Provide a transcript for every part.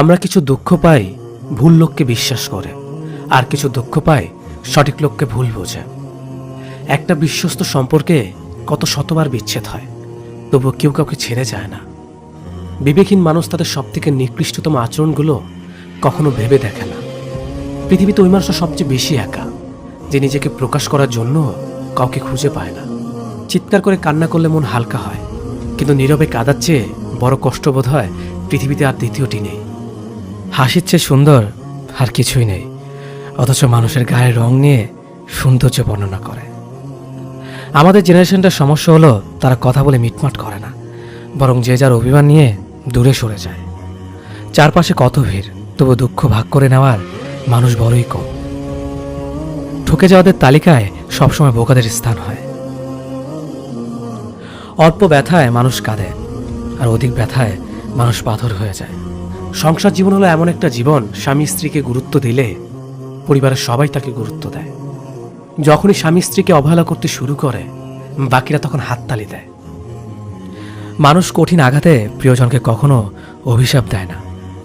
আমরা কিছু দুঃখ পাই ভুল লোককে বিশ্বাস করে, আর কিছু দুঃখ পাই সঠিক লোককে ভুল বোঝে। একটা বিশ্বস্ত সম্পর্কে কত শতবার বিচ্ছেদ হয়, তবুও কেউ কাউকে ছেড়ে যায় না। বিবেকহীন মানুষ তাদের সবথেকে নিকৃষ্টতম আচরণগুলো কখনো ভেবে দেখে না। পৃথিবীতে ওই মানুষটা সবচেয়ে বেশি একা, যে নিজেকে প্রকাশ করার জন্য কাউকে খুঁজে পায় না। চিৎকার করে কান্না করলে মন হালকা হয়, কিন্তু নীরবে কাঁদার চেয়ে বড় কষ্টবোধ হয় পৃথিবীতে আর দ্বিতীয়টি নেই। হাসির চেয়ে সুন্দর আর কিছুই নেই, অথচ মানুষের গায়ের রং নিয়ে সৌন্দর্য বর্ণনা করে। আমাদের জেনারেশনটার সমস্যা হলো তারা কথা বলে মিটমাট করে না, বরং যে যার অভিমান নিয়ে দূরে সরে যায়। চারপাশে কত ভিড়, তবু দুঃখ ভাগ করে নেওয়ার মানুষ বড়ই কম। ঠকে যাওয়াদের তালিকায় সবসময় বোকাদের স্থান হয়। অল্প ব্যথায় মানুষ কাঁদে, আর অধিক ব্যথায় মানুষ পাথর হয়ে যায়। সংসার জীবন হলো এমন একটা জীবন, স্বামী স্ত্রীকে গুরুত্ব দিলে পরিবারের সবাই তাকে গুরুত্ব দেয়। যখনই স্বামী স্ত্রীকে অবহেলা করতে শুরু করে, বাকিরা তখন হাততালি দেয়। মানুষ কঠিন আঘাতে প্রিয়জনকে কখনো অভিশাপ দেয় না,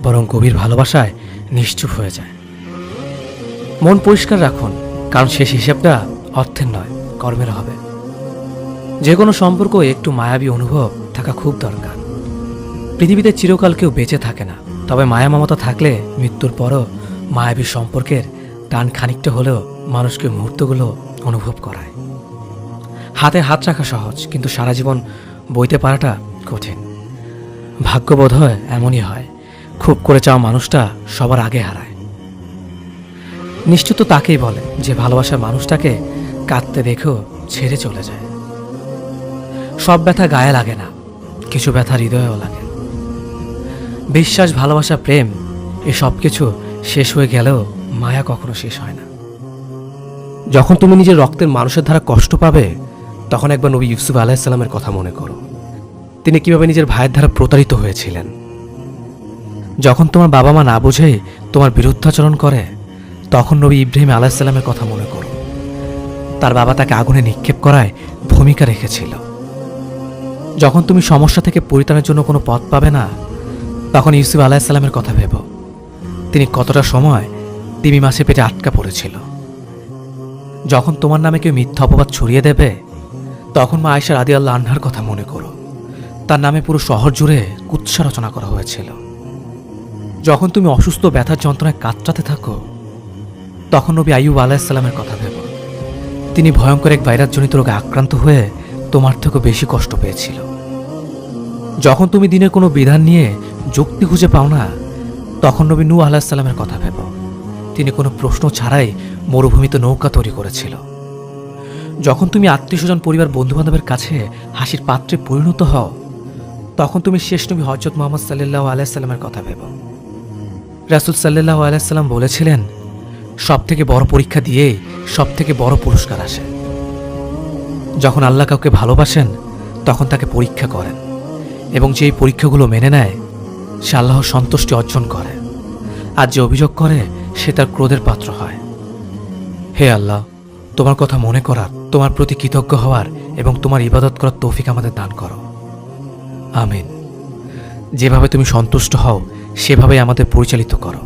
বরং গভীর ভালোবাসায় নিশ্চুপ হয়ে যায়। মন পরিষ্কার রাখুন, কারণ শেষ হিসেবটা অর্থের নয়, কর্মের হবে। যে কোনো সম্পর্ক একটু মায়াবী অনুভব থাকা খুব দরকার। পৃথিবীতে চিরকাল কেউ বেঁচে থাকে না, তবে মায়া মমতা থাকলে মৃত্যুর পরও মায়াবী সম্পর্কের টান খানিকটা হলেও মানুষকে মুহূর্তগুলো অনুভব করায়। হাতে হাত রাখা সহজ, কিন্তু সারা জীবন বইতে পারাটা কঠিন। ভাগ্যবোধ হয় এমনই হয়, খুব করে চাওয়া মানুষটা সবার আগে হারায়। নিশ্চিত তাকেই বলে যে ভালোবাসার মানুষটাকে কাঁদতে দেখেও ছেড়ে চলে যায়। সব ব্যথা গায়ে লাগে না, কিছু ব্যথা হৃদয়েও লাগে। বিশ্বাস, ভালোবাসা, প্রেম এ সব কিছু শেষ হয়ে গেলেও মায়া কখনো শেষ হয় না। যখন তুমি নিজের রক্তের মানুষের দ্বারা কষ্ট পাবে, তখন একবার নবী ইউসুফ আলাইহিসসালামের কথা মনে করো। তিনি কিভাবে নিজের ভাইয়ের দ্বারা প্রতারিত হয়েছিলেন। যখন তোমার বাবা মা না বুঝে তোমার বিরুদ্ধাচরণ করে, তখন নবী ইব্রাহিম আলাইহিসসালামের কথা মনে করো। তার বাবা তাকে আগুনে নিক্ষেপ করায় ভূমিকা রেখেছিল। যখন তুমি সমস্যা থেকে পরিত্রাণের জন্য কোনো পথ পাবে না, তখন ইউসুফ আলাইহিসসালামের কথা ভেবো। তিনি কতটা সময় তিমি মাছের পেটে আটকা পড়েছিল। যখন তোমার নামে কেউ মিথ্যা অপবাদ ছড়িয়ে দেবে, তখন মা আয়েশা রাদিয়াল্লাহু আনহার কথা মনে করো। তার নামে পুরো শহর জুড়ে কুৎসা রচনা করা হয়েছিল। যখন তুমি অসুস্থ ব্যথার যন্ত্রণায় কাতরাতে থাকো, তখন নবী আইয়ুব আলাইহিসসালামের কথা ভেবো। তিনি ভয়ঙ্কর এক ভাইরাসজনিত রোগে আক্রান্ত হয়ে তোমার থেকেও বেশি কষ্ট পেয়েছিল। যখন তুমি দিনের কোনো বিধান নিয়ে যুক্তি খুঁজে পাও না, তখন নবী নূহ আলাইহিসসালামের কথা ভেবো। তিনি কোনো প্রশ্ন ছাড়াই মরুভূমিতে নৌকা তৈরি করেছিল। যখন তুমি আত্মীয়স্বজন, পরিবার, বন্ধুবান্ধবের কাছে হাসির পাত্রে পরিণত হও, তখন তুমি শেষ নবী হযরত মুহাম্মদ সাল্লাল্লাহু আলাইহি সাল্লামের কথা ভেবো। রাসূল সাল্লাল্লাহু আলাইহি সাল্লাম বলেছিলেন, সব থেকে বড় পরীক্ষা দিয়েই সব থেকে বড় পুরস্কার আসে। যখন আল্লাহ কাউকে ভালোবাসেন, তখন তাকে পরীক্ষা করেন, এবং যেই পরীক্ষাগুলো মেনে নেয় সে আল্লাহর সন্তুষ্টি অর্জন করে, আর যে অভিযোগ করে সে তার ক্রোধের পাত্র হয়। হে আল্লাহ, তোমার কথা মনে করার, তোমার প্রতি কৃতজ্ঞ হওয়ার এবং তোমার ইবাদত করার তৌফিক আমাদের দান করো। আমিন। যেভাবে তুমি সন্তুষ্ট হও সেভাবেই আমাদের পরিচালিত করো।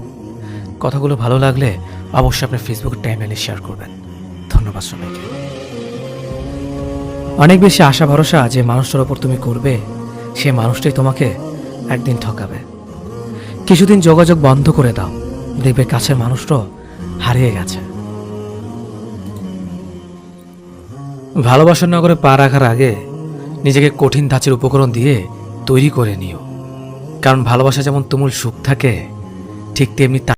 কথাগুলো ভালো লাগলে অবশ্যই আপনার ফেসবুক টাইমলাইনে শেয়ার করবেন। ধন্যবাদ সবাইকে। অনেক বেশি আশা ভরসা যে মানুষটার ওপর তুমি করবে, সে মানুষটাই তোমাকে একদিন ঠকাবে। কিছুদিন যোগাযোগ বন্ধ করে দাও, দেখবে কাছের মানুষটাও হারিয়ে গেছে। ভালোবাসার নগরে পা রাখার আগে নিজেকে কঠিন ধাঁচের উপকরণ দিয়ে তৈরি করে নিও, কারণ ভালোবাসা যেমন তুমুল সুখ থাকে, ঠিক তেমনি